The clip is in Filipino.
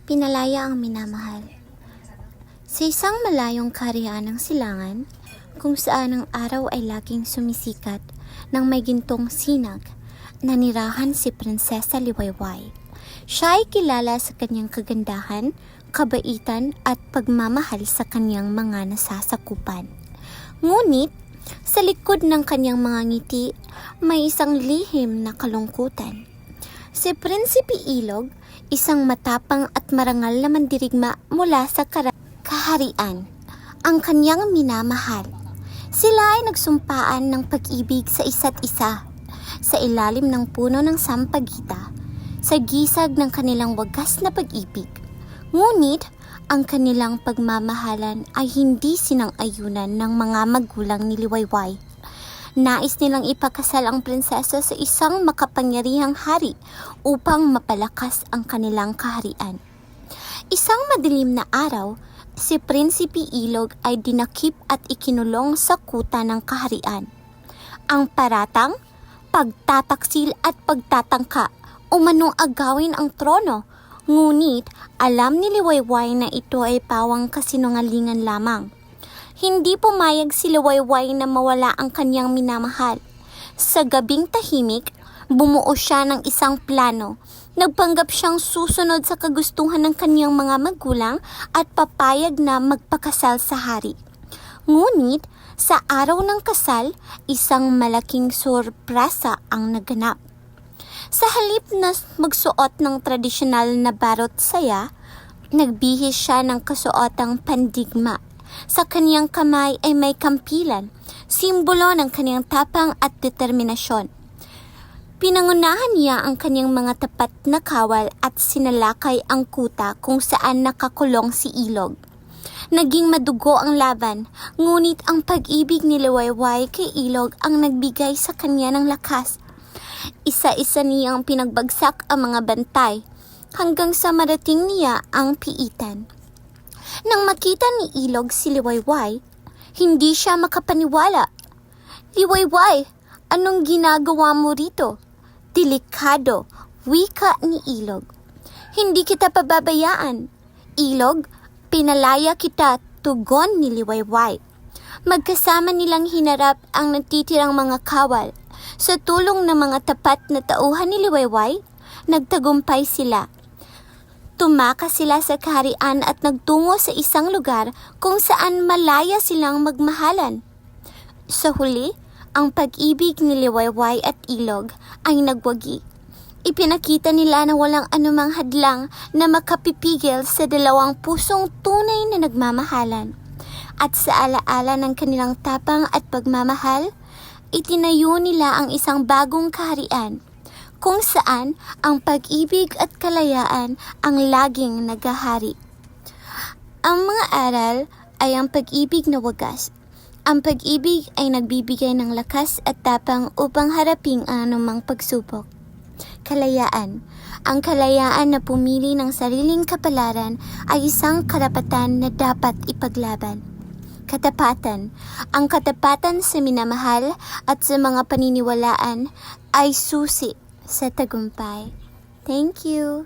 Pinalaya ang minamahal. Sa isang malayong kaharian ng silangan, kung saan ang araw ay laging sumisikat ng may gintong sinag, nanirahan si Prinsesa Liwayway. Siya ay kilala sa kanyang kagandahan, kabaitan at pagmamahal sa kanyang mga nasasakupan. Ngunit, sa likod ng kanyang mga ngiti, may isang lihim na kalungkutan. Si Prinsipe Ilog, isang matapang at marangal na mandirigma mula sa kaharian, ang kanyang minamahal. Sila ay nagsumpaan ng pag-ibig sa isa't isa, sa ilalim ng puno ng sampagita, sa gisag ng kanilang wagas na pag-ibig. Ngunit, ang kanilang pagmamahalan ay hindi sinang-ayunan ng mga magulang ni Liwayway. Nais nilang ipakasal ang prinsesa sa isang makapangyarihang hari upang mapalakas ang kanilang kaharian. Isang madilim na araw, si Prinsipe Ilog ay dinakip at ikinulong sa kuta ng kaharian. Ang paratang, pagtataksil at pagtatangka umanong agawin ang trono, ngunit alam ni Liwayway na ito ay pawang kasinungalingan lamang. Hindi pumayag si Liwayway na mawala ang kanyang minamahal. Sa gabing tahimik, bumuo siya ng isang plano. Nagpanggap siyang susunod sa kagustuhan ng kanyang mga magulang at papayag na magpakasal sa hari. Ngunit, sa araw ng kasal, isang malaking sorpresa ang naganap. Sa halip na magsuot ng tradisyonal na barot saya, nagbihis siya ng kasuotang pandigma. Sa kanyang kamay ay may kampilan, simbolo ng kanyang tapang at determinasyon. Pinangunahan niya ang kanyang mga tapat na kawal at sinalakay ang kuta kung saan nakakulong si Ilog. Naging madugo ang laban, ngunit ang pag-ibig ni Liwayway kay Ilog ang nagbigay sa kanya ng lakas. Isa-isa niyang pinagbagsak ang mga bantay, hanggang sa marating niya ang piitan. Nang makita ni Ilog si Liwayway, hindi siya makapaniwala. "Liwayway, anong ginagawa mo rito?" "Delikado," wika ni Ilog. "Hindi kita pababayaan." "Ilog, pinalaya kita," tugon ni Liwayway. Magkasama nilang hinarap ang natitirang mga kawal. Sa tulong ng mga tapat na tauhan ni Liwayway, nagtagumpay sila. Tumakas sila sa kaharian at nagtungo sa isang lugar kung saan malaya silang magmahalan. Sa huli, ang pag-ibig ni Liwayway at Ilog ay nagwagi. Ipinakita nila na walang anumang hadlang na makapipigil sa dalawang pusong tunay na nagmamahalan. At sa alaala ng kanilang tapang at pagmamahal, itinayo nila ang isang bagong kaharian, kung saan ang pag-ibig at kalayaan ang laging nagahari. Ang mga aral ay ang pag-ibig na wagas. Ang pag-ibig ay nagbibigay ng lakas at tapang upang harapin ang anumang pagsubok. Kalayaan. Ang kalayaan na pumili ng sariling kapalaran ay isang karapatan na dapat ipaglaban. Katapatan. Ang katapatan sa minamahal at sa mga paniniwalaan ay susi sa tagumpay. Thank you.